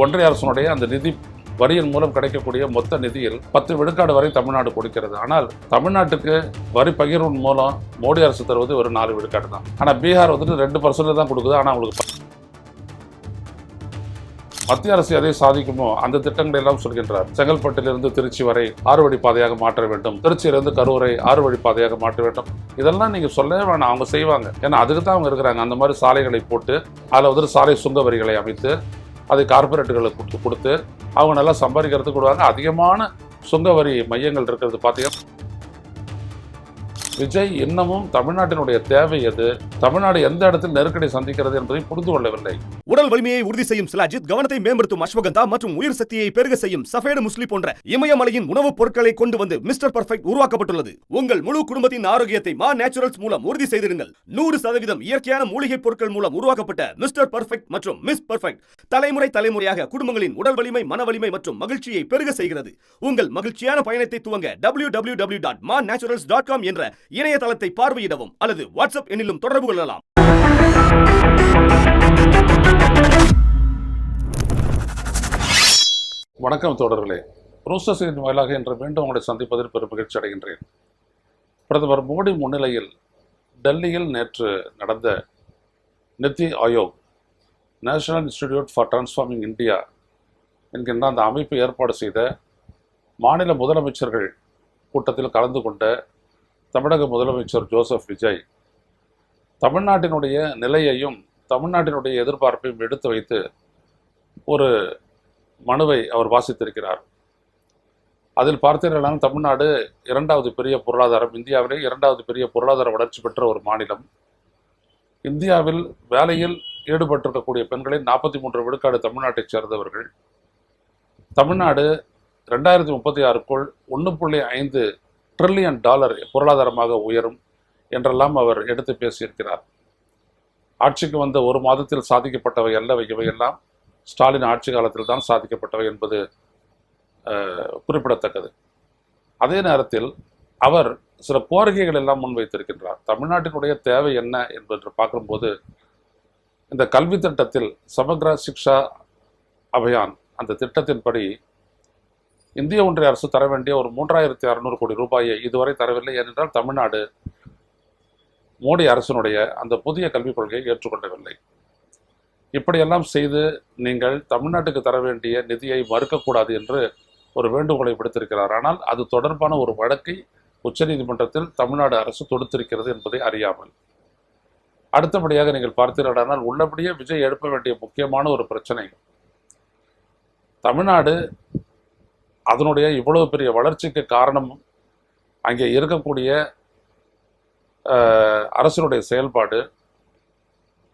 ஒன்றிய அரசுடைய அந்த நிதி வரியின் மூலம் கிடைக்கக்கூடிய மொத்த நிதியில் 10 விழுக்காடு வரை தமிழ்நாடு கொடுக்கிறது. ஆனால் தமிழ்நாட்டுக்கு வரி பகிர்வின் மூலம் மோடி அரசு தருவது ஒரு 4 விழுக்காடு தான். ஆனால் பீகார் வந்துட்டு 2% தான் கொடுக்குது. ஆனால் அவங்களுக்கு மத்திய அரசு எதை சாதிக்குமோ அந்த திட்டங்களை எல்லாம் சொல்கின்றார். செங்கல்பட்டிலிருந்து திருச்சி வரை 6 வழி பாதையாக மாற்ற வேண்டும், திருச்சியிலிருந்து கரூரை 6 வழி பாதையாக மாற்ற வேண்டும். இதெல்லாம் நீங்க சொல்லவே வேணாம், அவங்க செய்வாங்க. ஏன்னா அதுக்கு தான் அவங்க இருக்கிறாங்க. அந்த மாதிரி சாலைகளை போட்டு அதில் வந்து சாலை சுங்க வரிகளை அமைத்து அதை கார்பரேட்டுகளுக்கு கொடுத்து அவங்க நல்லா சம்பாதிக்கிறதுக்கு கொடுவாங்க. அதிகமான சுங்க வரி மையங்கள் இருக்கிறது பார்த்தீங்கன்னா விஜய் இன்னமும் தமிழ்நாட்டினுடைய தேவை எது, தமிழ்நாடு எந்த இடத்தில் நெருக்கடி சந்திக்கிறது என்பதை புரிந்து கொள்ளவில்லை. உடல் வலிமையை உறுதி செய்யும் சிலாஜித், கவனத்தை மேம்படுத்தும் அஸ்வகந்தா மற்றும் உயிர் சக்தியை பெருக செய்யும் சஃபேடு முஸ்லி போன்ற இமயமலையின் உணவுப் பொருட்களை கொண்டு வந்து மிஸ்டர் பர்ஃபெக்ட் உருவாக்கப்பட்டுள்ளது. உங்கள் முழு குடும்பத்தின் ஆரோக்கியத்தை மா நேச்சுரல்ஸ் மூலம் உறுதி செய்திருங்கள். 100% இயற்கையான மூலிகை பொருட்கள் மூலம் உருவாக்கப்பட்ட மிஸ்டர் பர்ஃபெக்ட் மற்றும் மிஸ் பர்ஃபெக்ட் தலைமுறையாக குடும்பங்களின் உடல் வலிமை, மன வலிமை மற்றும் மகிழ்ச்சியை பெருக செய்கிறது. உங்கள் மகிழ்ச்சியான பயணத்தை துவங்க www.mannaturals.com என்ற இணையதளத்தை பார்வையிடவும் அல்லது வாட்ஸ்அப் எண்ணிலும் தொடர்பு கொள்ளலாம். வணக்கம் தோழர்களே, ரோஸ்டர்ஸின் வாயிலாக இன்று மீண்டும் உங்களை சந்திப்பதில் பெரும் மகிழ்ச்சி அடைகின்றேன். பிரதமர் மோடி முன்னிலையில் டெல்லியில் நேற்று நடந்த நிதி Aayog national institute for transforming India என்கின்ற அந்த அமைப்பு ஏற்பாடு செய்த மாநில முதலமைச்சர்கள் கூட்டத்தில் கலந்து கொண்ட தமிழக முதலமைச்சர் ஜோசப் விஜய் தமிழ்நாட்டினுடைய நிலையையும் தமிழ்நாட்டினுடைய எதிர்பார்ப்பையும் எடுத்து வைத்து ஒரு மனுவை அவர் வாசித்திருக்கிறார். அதில் பார்த்தீர்களான தமிழ்நாடு 2வது பெரிய பொருளாதாரம், இந்தியாவிலே 2வது பெரிய பொருளாதார வளர்ச்சி பெற்ற ஒரு மாநிலம். இந்தியாவில் வேலையில் ஈடுபட்டிருக்கக்கூடிய பெண்களில் 43 விழுக்காடு தமிழ்நாட்டைச் சேர்ந்தவர்கள். தமிழ்நாடு 2036க்குள் $1.5 ட்ரில்லியன் பொருளாதாரமாக உயரும் என்றெல்லாம் அவர் எடுத்து பேசியிருக்கிறார். ஆட்சிக்கு வந்த ஒரு மாதத்தில் சாதிக்கப்பட்டவை அல்ல இவையெல்லாம் ஸ்டாலின் ஆட்சி காலத்தில் தான் சாதிக்கப்பட்டவை என்பது குறிப்பிடத்தக்கது. அதே நேரத்தில் அவர் சில கோரிக்கைகள் எல்லாம் முன்வைத்திருக்கின்றார். தமிழ்நாட்டினுடைய தேவை என்ன என்று பார்க்கும்போது இந்த கல்வி திட்டத்தில் சமக்ர சிக்ஷா அபியான் அந்த திட்டத்தின்படி இந்திய ஒன்றிய அரசு தர வேண்டிய ஒரு 3600 கோடி ரூபாயை இதுவரை தரவில்லை. ஏனென்றால் தமிழ்நாடு மோடி அரசினுடைய அந்த புதிய கல்விக் கொள்கையை ஏற்றுக்கொள்ளவில்லை. இப்படியெல்லாம் செய்து நீங்கள் தமிழ்நாட்டுக்கு தர வேண்டிய நிதியை மறுக்கக்கூடாது என்று ஒரு வேண்டுகோளை விடுத்திருக்கிறார். ஆனால் அது தொடர்பான ஒரு வழக்கை உச்சநீதிமன்றத்தில் தமிழ்நாடு அரசு தொடுத்திருக்கிறது என்பதை அறியாமல். அடுத்தபடியாக நீங்கள் பார்த்தீர்களானால் உள்ளபடியே விஜய் எழுப்ப வேண்டிய முக்கியமான ஒரு பிரச்சனை, தமிழ்நாடு அதனுடைய இவ்வளவு பெரிய வளர்ச்சிக்கு காரணம் அங்கே இருக்கக்கூடிய அரசினுடைய செயல்பாடு,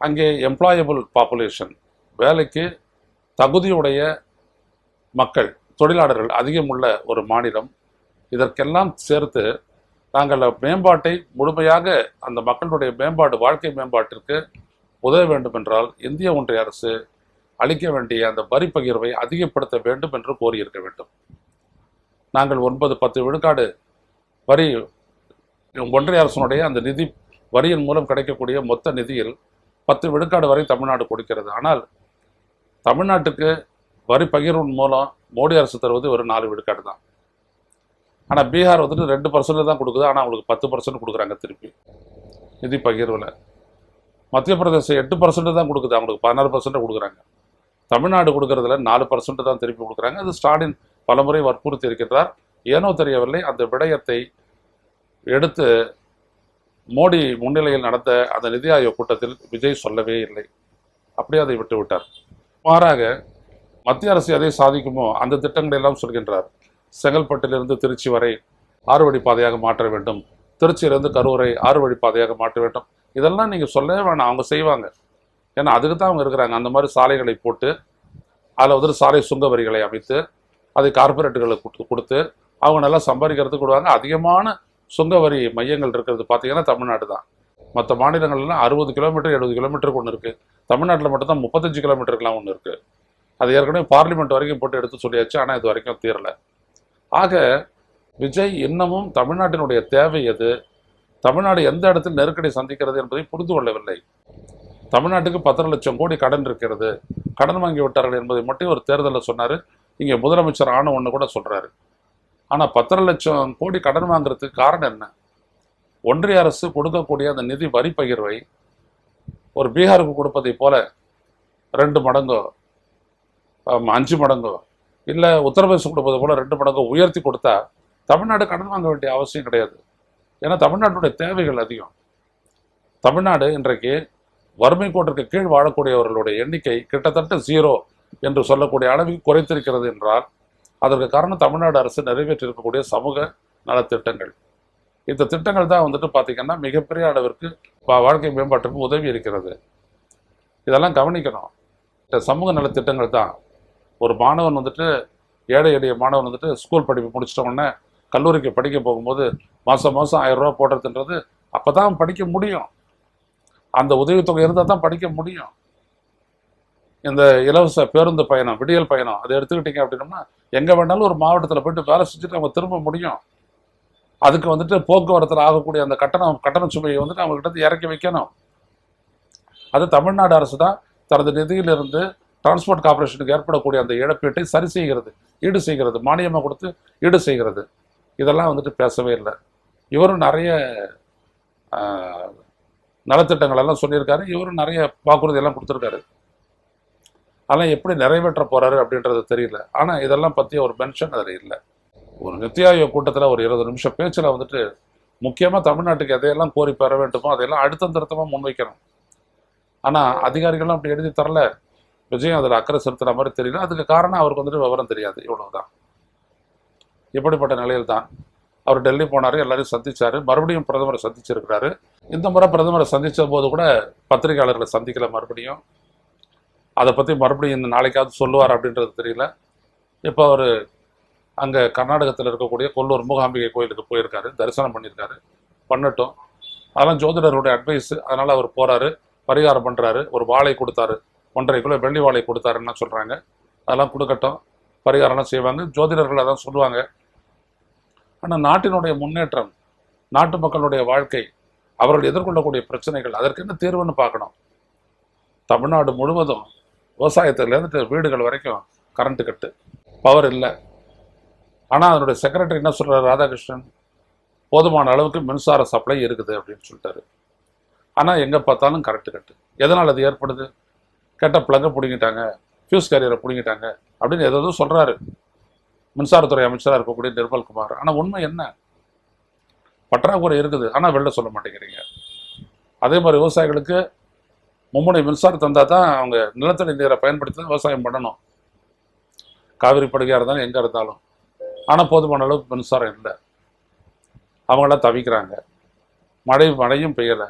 அங்கே எம்ப்ளாயபிள் பாப்புலேஷன், வேலைக்கு தகுதியுடைய மக்கள், தொழிலாளர்கள் அதிகமுள்ள ஒரு மாநிலம். இதற்கெல்லாம் சேர்த்து நாங்கள் மேம்பாட்டை முழுமையாக அந்த மக்களுடைய மேம்பாடு, வாழ்க்கை மேம்பாட்டிற்கு உதவ வேண்டும் என்றால் இந்திய ஒன்றிய அரசு அளிக்க வேண்டிய அந்த வரி பகிர்வை அதிகப்படுத்த வேண்டும் என்று கோரியிருக்க வேண்டும். நாங்கள் 9-10 விழுக்காடு வரி ஒன்றிய அரசுடைய அந்த நிதி வரியின் மூலம் கிடைக்கக்கூடிய மொத்த நிதியில் 10 விழுக்காடு வரை தமிழ்நாடு கொடுக்கிறது. ஆனால் தமிழ்நாட்டுக்கு வரி பகிர்வின் மூலம் மோடி அரசு தருவது ஒரு 4 விழுக்காடு தான். ஆனால் பீகார் வந்துட்டு 2% தான் கொடுக்குது. ஆனால் அவங்களுக்கு 10% கொடுக்குறாங்க திருப்பி நிதி பகிர்வில். மத்திய பிரதேசம் 8% தான் கொடுக்குது, அவங்களுக்கு 16% கொடுக்குறாங்க. தமிழ்நாடு கொடுக்கறதுல 4% தான் திருப்பி கொடுக்குறாங்க. அது ஸ்டாலின் பலமுறை வற்புறுத்தி இருக்கின்றார். ஏனோ தெரியவில்லை, அந்த விடயத்தை எடுத்து மோடி முன்னிலையில் நடந்த அந்த நிதி ஆயோக் கூட்டத்தில் விஜய் சொல்லவே இல்லை. அப்படியே அதை விட்டு விட்டார். மாறாக மத்திய அரசு எதை சாதிக்குமோ அந்த திட்டங்களை எல்லாம் சொல்கின்றார். செங்கல்பட்டிலிருந்து திருச்சி வரை 6 வழி பாதையாக மாற்ற வேண்டும், திருச்சியிலிருந்து கரூரை 6 வழி பாதையாக மாற்ற வேண்டும். இதெல்லாம் நீங்கள் சொல்லவே வேணாம், அவங்க செய்வாங்க. ஏன்னா அதுக்கு தான் அவங்க இருக்கிறாங்க. அந்த மாதிரி சாலைகளை போட்டு அதில் வந்து சாலை சுங்க வரிகளை அமைத்து அதை கார்பரேட்டுகளுக்கு கொடுத்து அவங்க நல்லா சம்பாதிக்கிறதுக்கு கொடுவாங்க. அதிகமான சுங்க வரி மையங்கள் இருக்கிறது பார்த்தீங்கன்னா தமிழ்நாடு தான். மற்ற மாநிலங்கள்லாம் 60 கிலோமீட்டர் 70 கிலோமீட்டருக்கு ஒன்று இருக்குது. தமிழ்நாட்டில் மட்டும்தான் 35 கிலோமீட்டருக்குலாம் ஒன்று இருக்குது. அது ஏற்கனவே பார்லிமெண்ட் வரைக்கும் போட்டு எடுத்து சொல்லியாச்சு. ஆனால் இது வரைக்கும் தீரலை. ஆக விஜய் இன்னமும் தமிழ்நாட்டினுடைய தேவை எது, தமிழ்நாடு எந்த இடத்தில் நெருக்கடி சந்திக்கிறது என்பதை புரிந்து கொள்ளவில்லை. தமிழ்நாட்டுக்கு 10 லட்சம் கோடி கடன் இருக்கிறது, கடன் வாங்கி விட்டார்கள் என்பதை மட்டும் ஒரு தேர்தலில் சொன்னார். இங்கே முதலமைச்சர் ஆன ஒன்று கூட சொல்கிறாரு. ஆனால் 10 லட்சம் கோடி கடன் வாங்குறதுக்கு காரணம் என்ன? ஒன்றிய அரசு கொடுக்கக்கூடிய அந்த நிதி வரி பகிர்வை ஒரு பீகாருக்கு கொடுப்பதை போல 2 மடங்கோ 5 மடங்கோ இல்லை உத்தரப்பிரதேசம் கொடுப்பது போல 2 மடங்கோ உயர்த்தி கொடுத்தா தமிழ்நாடு கடன் வாங்க வேண்டிய அவசியம் கிடையாது. ஏன்னா தமிழ்நாட்டுடைய தேவைகள் அதிகம். தமிழ்நாடு இன்றைக்கு வறுமை கோட்டிற்கு கீழ் வாழக்கூடியவர்களுடைய எண்ணிக்கை கிட்டத்தட்ட 0 என்று சொல்லக்கூடிய அளவுக்கு குறைத்திருக்கிறது என்றால் அதற்கு காரணம் தமிழ்நாடு அரசு நிறைவேற்றியிருக்கக்கூடிய சமூக நலத்திட்டங்கள். இந்த திட்டங்கள் தான் வந்துட்டு பார்த்தீங்கன்னா மிகப்பெரிய அளவிற்கு வாழ்க்கை மேம்பாட்டுக்கு உதவி இருக்கிறது. இதெல்லாம் கவனிக்கணும். இந்த சமூக நலத்திட்டங்கள் தான் ஒரு மாணவன் வந்துட்டு ஏழை எளிய மாணவன் வந்துட்டு ஸ்கூல் படிப்பு முடிச்சிட்ட உடனே கல்லூரிக்கு படிக்க போகும்போது மாதம் 1000 ரூபா போடுறதுன்றது அப்போ தான் படிக்க முடியும். அந்த உதவித்தொகை இருந்தால் தான் படிக்க முடியும். இந்த இலவச பேருந்து பயணம், விடியல் பயணம் அதை எடுத்துக்கிட்டீங்க அப்படின்னோம்னா எங்கே வேணாலும் ஒரு மாவட்டத்தில் போயிட்டு வேலை செஞ்சுட்டு அவங்க திரும்ப முடியும். அதுக்கு வந்துட்டு போக்குவரத்தில் ஆகக்கூடிய அந்த கட்டண சுமையை வந்துட்டு அவங்ககிட்ட இறக்கி வைக்கணும். அது தமிழ்நாடு அரசு தான் தனது நிதியிலிருந்து டிரான்ஸ்போர்ட் கார்பரேஷனுக்கு ஏற்படக்கூடிய அந்த இழப்பீட்டை சரி செய்கிறது, ஈடு செய்கிறது, மானியமாக கொடுத்து ஈடு செய்கிறது. இதெல்லாம் வந்துட்டு பேசவே இல்லை. இவரும் நிறைய நலத்திட்டங்கள் எல்லாம் சொல்லியிருக்காரு, இவரும் நிறைய வாக்குறுதி எல்லாம் கொடுத்துருக்காரு. அதெல்லாம் எப்படி நிறைவேற்ற போறாரு அப்படின்றது தெரியல. ஆனால் இதெல்லாம் பற்றி ஒரு மென்ஷன் அதில் இல்லை. ஒரு நித்தி ஆயோக் கூட்டத்தில் ஒரு 20 நிமிஷம் பேச்சில் வந்துட்டு முக்கியமாக தமிழ்நாட்டுக்கு எதையெல்லாம் கோரி பெற வேண்டுமோ அதையெல்லாம் அடுத்த திருத்தமாக முன்வைக்கணும். ஆனால் அதிகாரிகளும் அப்படி எழுதி தரல. விஜயம் அதில் அக்கறை செலுத்துகிற மாதிரி தெரியல. அதுக்கு காரணம் அவருக்கு வந்துட்டு விவரம் தெரியாது, இவ்வளவுதான். இப்படிப்பட்ட நிலையில் தான் அவர் டெல்லி போனார், எல்லாரையும் சந்திச்சாரு, மறுபடியும் பிரதமரை சந்திச்சிருக்கிறாரு. இந்த முறை பிரதமரை சந்தித்த போது கூட பத்திரிகையாளர்களை சந்திக்கல. மறுபடியும் அதை பற்றி மறுபடியும் இந்த நாளைக்காவது சொல்லுவார் அப்படின்றது தெரியல. இப்போ அவர் அங்கே கர்நாடகத்தில் இருக்கக்கூடிய கொல்லூர் மூகாம்பிகை கோயிலுக்கு போயிருக்காரு, தரிசனம் பண்ணியிருக்காரு. பண்ணட்டும், அதெல்லாம் ஜோதிடருடைய அட்வைஸ். அதனால் அவர் போகிறாரு, பரிகாரம் பண்ணுறாரு. ஒரு வாழை கொடுத்தாரு, 1.5 கிலோ வெள்ளி வாழை கொடுத்தாருன்னு சொல்கிறாங்க. அதெல்லாம் கொடுக்கட்டும், பரிகாரம்லாம் செய்வாங்க, ஜோதிடர்கள் அதான் சொல்லுவாங்க. ஆனால் நாட்டினுடைய முன்னேற்றம், நாட்டு மக்களுடைய வாழ்க்கை, அவர்கள் எதிர்கொள்ளக்கூடிய பிரச்சனைகள், அதற்கு என்ன தீர்வுன்னு பார்க்கணும். தமிழ்நாடு முழுவதும் விவசாயத்திலேருந்து வீடுகள் வரைக்கும் கரண்ட்டு கட்டு, பவர் இல்லை. ஆனால் அதனுடைய செக்ரட்டரி என்ன சொல்கிறார், ராதாகிருஷ்ணன், போதுமான அளவுக்கு மின்சார சப்ளை இருக்குது அப்படின்னு சொல்லிட்டாரு. ஆனால் எங்கே பார்த்தாலும் கரண்ட்டு கட்டு. எதனால் அது ஏற்படுது? கேட்டால் ப்ளங்கை பிடிங்கிட்டாங்க, ஃபியூஸ் கேரியரை பிடிங்கிட்டாங்க அப்படின்னு ஏதோ சொல்கிறாரு மின்சாரத்துறை அமைச்சராக இருக்கக்கூடிய நிர்மல்குமார். ஆனால் உண்மை என்ன? பற்றாக்குறை இருக்குது, ஆனால் வெளில சொல்ல மாட்டேங்கிறீங்க. அதே மாதிரி விவசாயிகளுக்கு மும்முனை மின்சாரம் தந்தால் தான் அவங்க நிலத்தடி நீரை பயன்படுத்தி தான் விவசாயம் பண்ணணும், காவிரி படுகையாக இருந்தாலும் எங்கே இருந்தாலும். ஆனால் போதுமான அளவுக்கு மின்சாரம் இல்லை, அவங்களாம் தவிக்கிறாங்க. மழையும் பெய்யலை.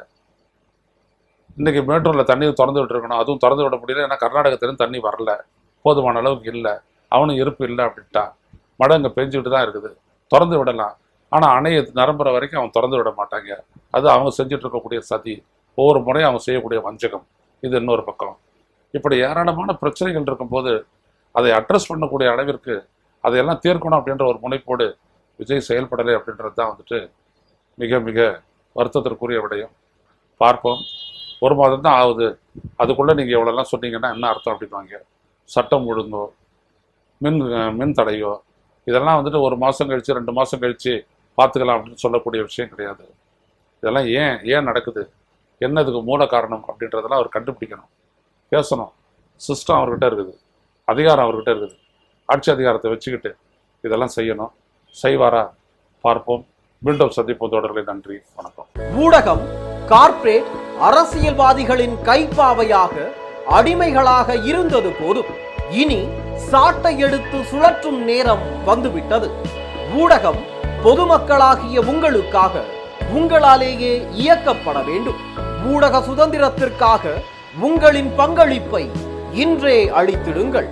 இன்றைக்கி மேட்டூரில் தண்ணீர் திறந்து விட்டுருக்கணும், அதுவும் திறந்து விட முடியல. ஏன்னா கர்நாடகத்திலும் தண்ணி வரல, போதுமான அளவுக்கு இல்லை, அவனும் இருப்பு இல்லை அப்படின்ட்டா. மழை இங்கே பெஞ்சுக்கிட்டு தான் இருக்குது, திறந்து விடலாம். ஆனால் அணையை நிரம்புற வரைக்கும் அவன் திறந்து விட மாட்டாங்க. அது அவங்க செஞ்சுட்டு இருக்கக்கூடிய சதி, ஒவ்வொரு முறையும் அவங்க செய்யக்கூடிய வஞ்சகம். இது இன்னொரு பக்கம். இப்படி ஏராளமான பிரச்சனைகள் இருக்கும்போது அதை அட்ரஸ் பண்ணக்கூடிய அளவிற்கு அதையெல்லாம் தீர்க்கணும் அப்படின்ற ஒரு முனைப்போடு விஜய் செயல்படலை அப்படின்றது தான் வந்துட்டு மிக மிக வருத்தத்திற்குரிய விடயம். பார்ப்போம். 1 மாதம் தான் ஆகுது, அதுக்குள்ளே நீங்கள் எவ்வளோலாம் சொன்னீங்கன்னா என்ன அர்த்தம் அப்படின்வாங்க. சட்டம் ஒழுங்கோ மின் தடையோ இதெல்லாம் வந்துட்டு 1 மாதம் கழித்து 2 மாதம் கழித்து பார்த்துக்கலாம் அப்படின்னு சொல்லக்கூடிய விஷயம் கிடையாது. இதெல்லாம் ஏன் நடக்குது, என்னதுக்கு மூல காரணம் அப்படின்றதெல்லாம் அவர் கண்டுபிடிக்கணும், பேசணும். சிஸ்டம் அவர்கிட்ட இருக்குது, அதிகாரம் அவர்கிட்ட இருக்குது. ஆட்சி அதிகாரத்தை வச்சுக்கிட்டு இதெல்லாம் செய்யணும். செய்வாரா? பார்ப்போம். மீண்டும் சந்திப்போம் தொடர்களை. நன்றி, வணக்கம். ஊடகம் கார்ப்பரேட் அரசியல்வாதிகளின் கைப்பாவையாக அடிமைகளாக இருந்தது போதும். இனி சாட்டை எடுத்து சுழற்றும் நேரம் வந்துவிட்டது. ஊடகம் பொதுமக்களாகிய உங்களுக்காக, உங்களாலேயே இயக்கப்பட வேண்டும். ஊடக சுதந்திரத்திற்காக உங்களின் பங்களிப்பை இன்றே அளித்திடுங்கள்.